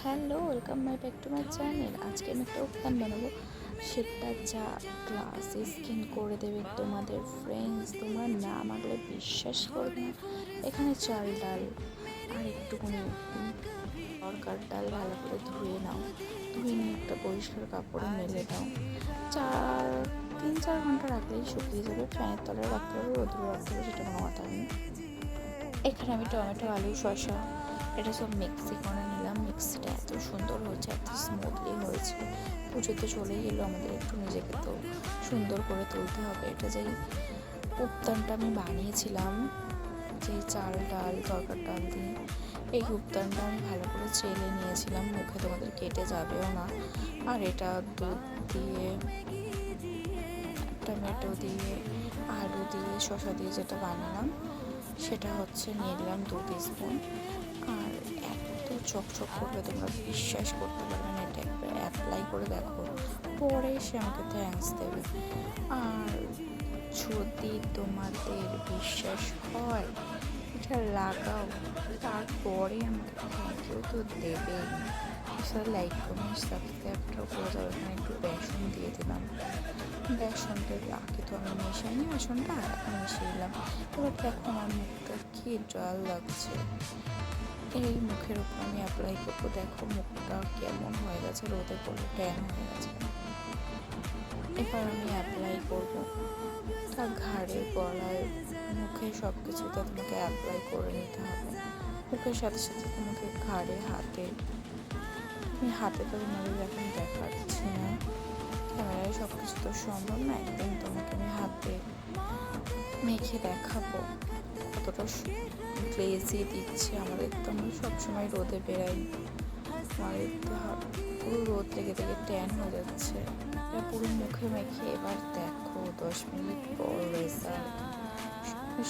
Hello, welcome back to my channel. আজকে আমি একটা উপাদান বানাবো, সেটা যা গ্লাস স্কিন করে দেবে তোমাদের ফ্রেন্ডস। তোমরা না মানলে বিশ্বাস করবে না। এখানে চাল ডাল আর একটুখানি তরকার ডাল ভালো করে ধুয়ে নাও। ধুয়ে নিয়ে একটা পরিষ্কার কাপড়ে মেলে দাও। 3-4 ঘন্টা রাখলেই শুকিয়ে যাবে। ফ্যানের তলায় রাখতে হবে, রোদে রাখতে হবে, সেটা কোনো কথা নেই। এখানে আমি টমেটো, আলু, শসা এটা সব মিক্সি করে নিলাম। মিক্সিটা এত সুন্দর হয়েছে, এত স্মুথলি হয়েছে। পুজো তো চলেই এলো, আমাদের একটু নিজেকে তো সুন্দর করে তুলতে হবে। এটা যেই উপাদানটা আমি বানিয়েছিলাম, যে চাল ডাল তরকার ডাল দিয়ে, এই উপাদানটা আমি ভালো করে চেলে নিয়েছিলাম, মুখে তোমাদের কেটে যাবেও না। আর এটা দুধ দিয়ে, টমেটো দিয়ে, আলু দিয়ে, শসা দিয়ে যেটা বানালাম, সেটা হচ্ছে নিয়ে নিলাম 2 টিস্পুন। আর এত চকচক করবে তোমরা বিশ্বাস করতে পারবে না। এটা একবার অ্যাপ্লাই করে দেখো, পরে সে আমাকে থ্যাঙ্কস দেবে। আর যদি তোমাদের বিশ্বাস হয়, এটা লাগাও, তারপরে আমাকে থ্যাংক ইউ তো দেবেই। সেটা লাইক কমেন্ট সাবস্ক্রাইবটাও করে যাবে। এখানে একটু বেসন দিয়ে দিলাম। বেসনটা আগে তো আমি মেশাইনি, বেসনটা এখন মিশিয়ে দিলাম। এবার দেখো আমার মুখটা কি জল লাগছে। এই মুখের উপর আমি অ্যাপ্লাই করবো। দেখো মুখটা কেমন হয়ে গেছে, রোদে পড়ে ট্যান হয়ে গেছে। এবার আমি অ্যাপ্লাই করবো। তা ঘাড়ে, গলায়, মুখে সব কিছুতে তোমাকে অ্যাপ্লাই করে নিতে হবে। মুখের সাথে সাথে তোমাকে ঘাড়ে, হাতে, আমি হাতে তো তোমাদের এখন দেখাচ্ছি না, ক্যামেরায় সব কিছু তো সম্ভব না। একদিন তোমাকে আমি হাতে মেখে দেখাবো কতটা গ্লেজি দিচ্ছে। আমাদের তো আমরা সবসময় রোদে বেরাই, আমাদের তো পুরো রোদ লেগে থেকে ট্যান হয়ে যাচ্ছে। এটা পুরো মুখে মেখে এবার দেখো 10 মিনিট পর রেজাল্ট।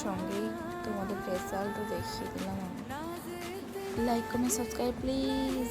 সঙ্গেই তোমাদের রেজাল্টও দেখিয়ে দিলাম আমি। Like comment subscribe please.